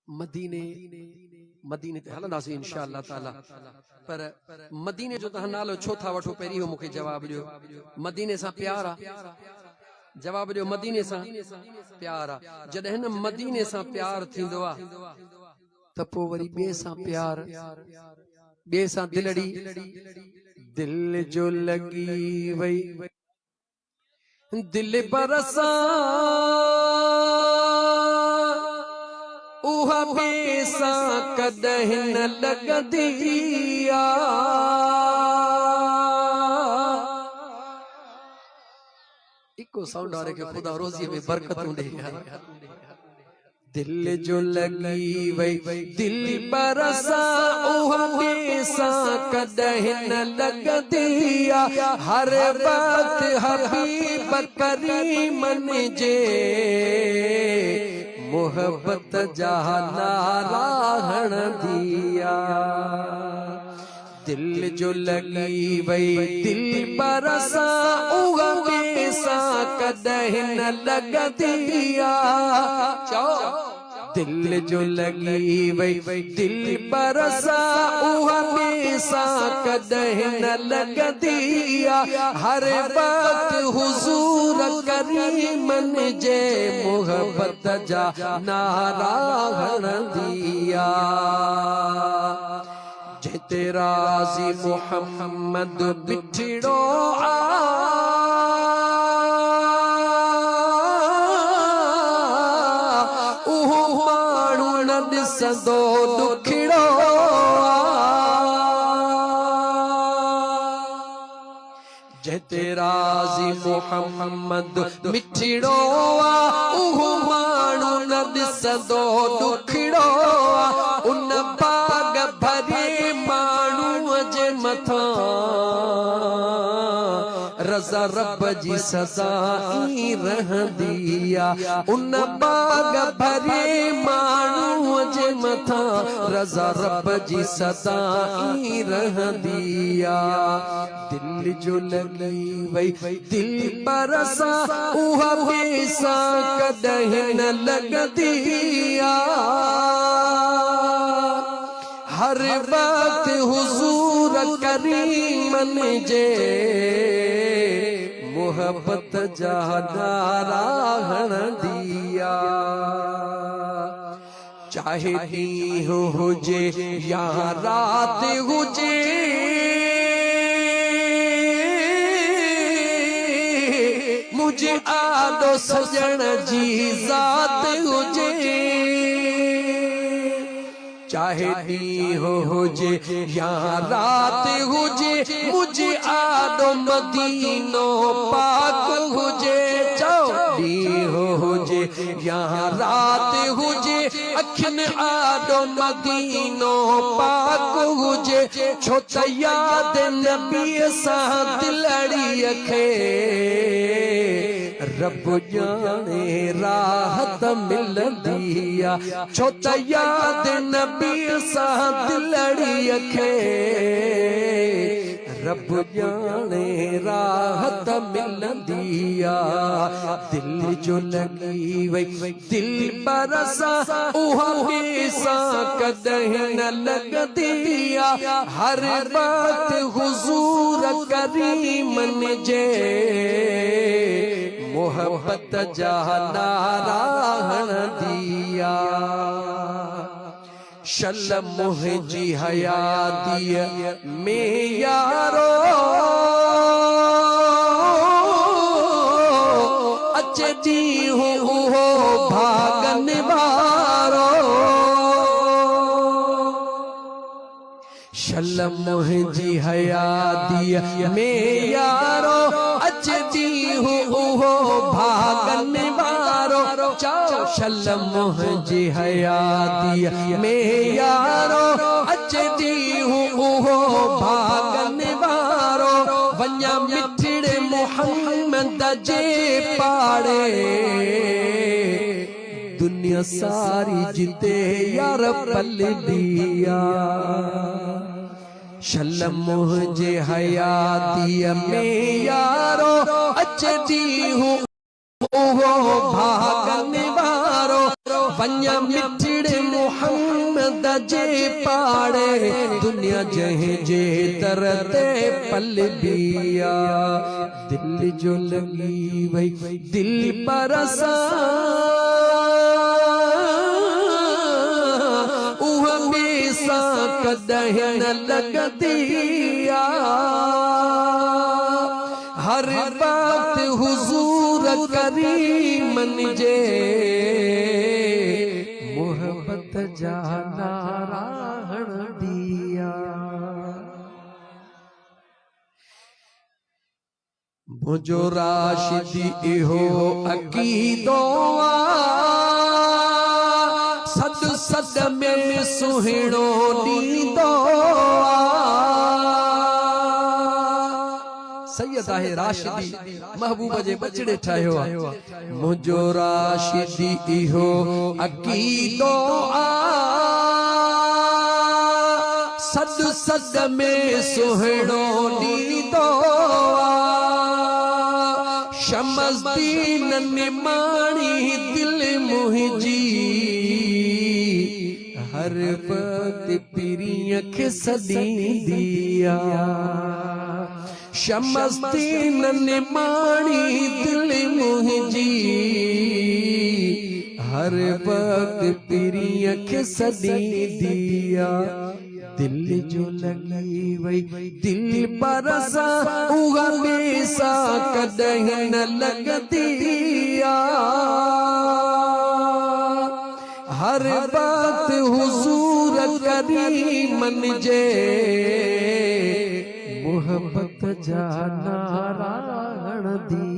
मदीने मदीने ते हलंदासीं इंशाअल्लाह ताला। पर मदीने जो तहां नालो छो था वठो, पहिरीं मूंखे जवाब ॾियो। मदीने सां प्यार आ? जवाब ॾियो। मदीने सां प्यार आ। जॾहिं न मदीने सां प्यार थींदो आ त पोइ वरी ॿिए सां प्यार, ॿिए सां दिलड़ी, दिल जो लगी वई दिल बरसा उहा बेसा कदहिं न लगदी आ। इको साउंड आ रहे कि खुदा रोज़ी में बरकतूं दे। दिल जो लगी वई दिल बरसा उहा बेसा कदहिं न लगदी आ। हर वक्त हबीब करीमन जे मोहब्बत जा नारा हणंदिया। दिल जो लगी वई दिल बरसा उहा बेसा कदहिं न लगदी आ। दिल जो लगी वई दिल बरसा उहा बेसा कदहिं न लगदी आ। हर वक्त हुजूर करीमन जे मोहब्बत जा नारा हणंदिया। जिते राज़ी मोहम्मद बिछड़ो आ उहो माण्हू न ॾिसंदो दुखड़ो आ। जिते राज़ी मोहम्मद बिछड़ो आ उहो माण्हू न ॾिसंदो दुखड़ो आ। उन बाग भरे माण्हूअ जे मथां रज़ा रब जी सदा ई रहंदी आ। उन बाग भरे माण्हूअ जे मथां रज़ा रब जी सदा ई रहंदी आ। दिल जो लगी वई दिल बरसा उहा बेसा कदहिं न लगदी आ। हर वक्त हुजूर करीमन जे मोहब्बत जा नारा हणंदिया। चाहे ॾींहुं हुजे या रात हुजे मुझे आदो सजण जी ज़ात हुजे। चाहे ॾींहुं हुजे या रात हुजे मुझे आदो मदीनो पाक हुजे। ॾींहुं हुजे या रात हुजे अखियुनि आदो मदीनो पाक हुजे। छो त याद नबीअ सां दिलड़ीअ खे रब ॼाणे राहत मिलंदी आ। छो त याद नबीअ सां दिलड़ीअ खे रब ॼाणे राहत मिलंदी आ। दिल जो लगी वई दिल बरसा उहा बेसा कदहिं न लगदी आ। हर वक्त हुजूर करीमन जे मोहब्बत जा नारा हणंदिया। शल मुंहिंजी हयातीअ में यारो अचे ॾींहुं उहो भागन वारो। शल मुंहिंजी हयातीअ में यारो अचे ॾींहुं उहो भागन वारो। शल मुंहिंजी हयातीअ में यारो अचे ॾींहुं उहो भागन वारो। वञा मिठड़े मोहम्मद जे पाड़े दुनिया सारी जिते यार पलदी आ। शल मुंहिंजे हयातीअ में यारो अचे ॾींहुं उहो भागन वारो। वञा मिठड़े मोहम्मद जे पाड़े दुनिया जहे जे तरते पल बिया दिल जो लगी वही दिल पर असा हमेशा कदह न लगदिया हर बात हुजूर करीमन जे मोहब्बत जाना राहण दिया मुझो राशिदी इहो अकीदो सद सद में सुहिणो नींदो सैयद आहे राशिदी महबूब जे बचड़े ठाहियो मुझो राशिदी इहो अकीदो सद सद में सुहिणो नींदो शमस दीन निमाणी दिल मुहिंजी हर वक्त पीरी अख सदींदिया शमस दीन निमाणी दिल मुहिंजी हर वक्त पीरी अख सदींदिया दिल जो लगी वही दिल बरसा हमेशा कदह न लगदिया हर बात हुजूर करीमन जे मोहब्बत जाना राहण दी